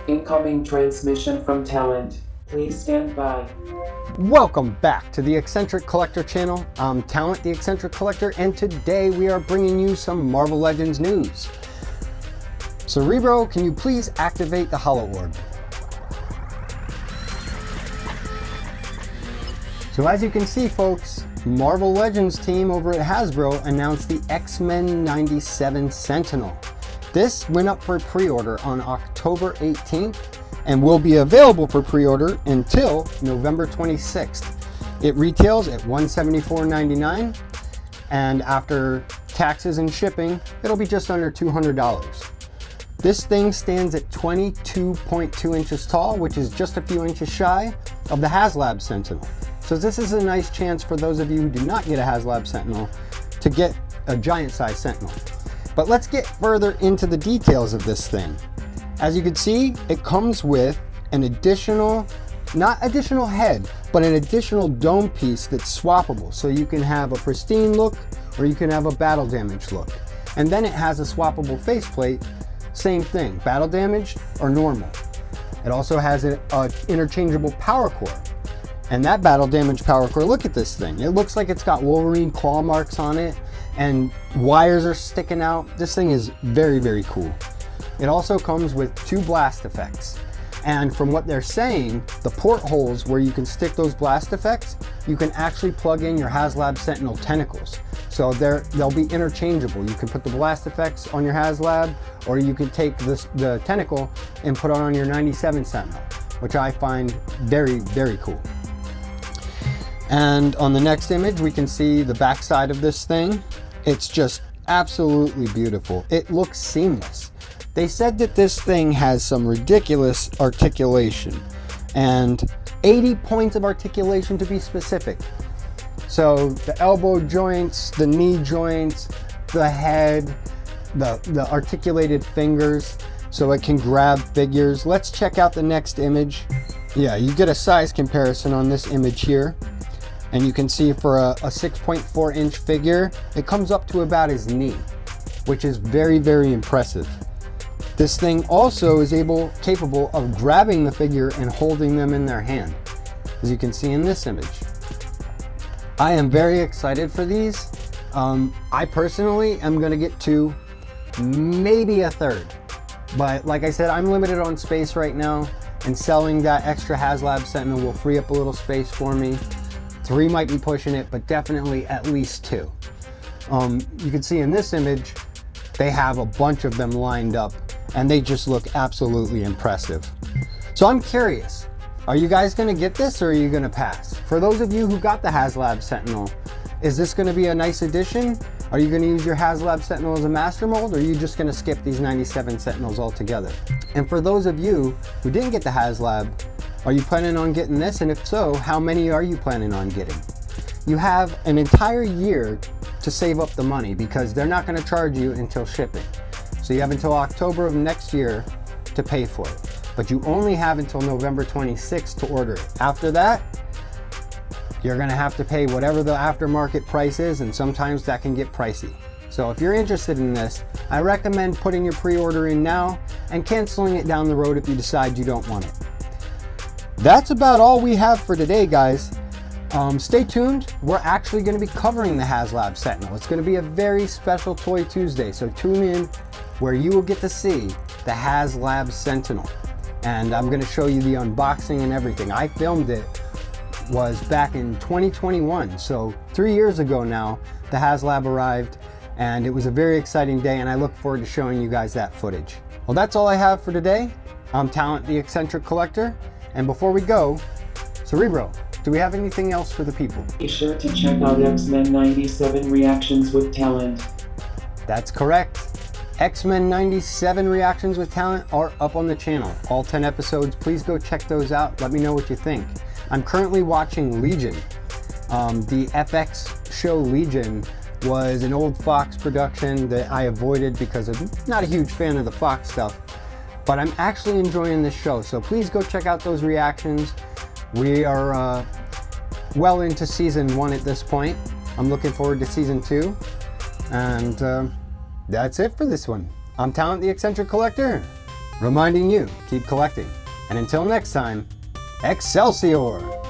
Incoming transmission from Talent. Please stand by. Welcome back to the X-Centric Collector channel. I'm Talent, the X-Centric Collector, and today we are bringing you some Marvel Legends news. Cerebro, can you please activate the Holo Orb? So as you can see, folks, Marvel Legends team over at Hasbro announced the X-Men 97 Sentinel. This went up for pre-order on October 18th and will be available for pre-order until November 26th. It retails at $174.99, and after taxes and shipping, it'll be just under $200. This thing stands at 22.2 inches tall, which is just a few inches shy of the HasLab Sentinel. So this is a nice chance for those of you who do not get a HasLab Sentinel to get a giant size Sentinel. But let's get further into the details of this thing. As you can see, it comes with an additional, not additional head, but an additional dome piece that's swappable. So you can have a pristine look or you can have a battle damage look. And then it has a swappable faceplate, same thing, battle damage or normal. It also has an interchangeable power core. And that battle damage power core, look at this thing. It looks like it's got Wolverine claw marks on it and wires are sticking out. This thing is very, very cool. It also comes with 2 blast effects. And from what they're saying, the portholes where you can stick those blast effects, you can actually plug in your HasLab Sentinel tentacles. So they'll be interchangeable. You can put the blast effects on your HasLab, or you can take the tentacle and put it on your 97 Sentinel, which I find very, very cool. And on the next image, we can see the backside of this thing. It's just absolutely beautiful. It looks seamless. They said that this thing has some ridiculous articulation, and 80 points of articulation to be specific. So the elbow joints, the knee joints, the head, the articulated fingers, so it can grab figures. Let's check out the next image. Yeah, you get a size comparison on this image here. And you can see for a 6.4 inch figure, it comes up to about his knee, which is very, very impressive. This thing also is capable of grabbing the figure and holding them in their hand, as you can see in this image. I am very excited for these. I personally am gonna get 2, maybe a third. But like I said, I'm limited on space right now, and selling that extra HasLab Sentinel will free up a little space for me. 3 might be pushing it, but definitely at least 2. You can see in this image, they have a bunch of them lined up and they just look absolutely impressive. So I'm curious, are you guys gonna get this or are you gonna pass? For those of you who got the HasLab Sentinel, is this gonna be a nice addition? Are you gonna use your HasLab Sentinel as a master mold, or are you just gonna skip these 97 Sentinels altogether? And for those of you who didn't get the HasLab, are you planning on getting this? And if so, how many are you planning on getting? You have an entire year to save up the money because they're not going to charge you until shipping. So you have until October of next year to pay for it. But you only have until November 26th to order it. After that, you're going to have to pay whatever the aftermarket price is, and sometimes that can get pricey. So if you're interested in this, I recommend putting your pre-order in now and canceling it down the road if you decide you don't want it. That's about all we have for today, guys. Stay tuned. We're actually going to be covering the HasLab Sentinel. It's going to be a very special Toy Tuesday, so tune in where you will get to see the HasLab Sentinel. And I'm going to show you the unboxing and everything. I filmed it was back in 2021, so 3 years ago now, the HasLab arrived, and it was a very exciting day, and I look forward to showing you guys that footage. Well, that's all I have for today. I'm Talent, the X-Centric Collector. And before we go, Cerebro, do we have anything else for the people? Be sure to check out X-Men 97 Reactions with Talent. That's correct. X-Men 97 Reactions with Talent are up on the channel. All 10 episodes, please go check those out. Let me know what you think. I'm currently watching Legion. The FX show Legion was an old Fox production that I avoided because I'm not a huge fan of the Fox stuff. But I'm actually enjoying this show, so please go check out those reactions. We are well into season 1 at this point. I'm looking forward to season 2. And that's it for this one. I'm Talent, the X-Centric Collector. reminding you, keep collecting. And until next time, Excelsior!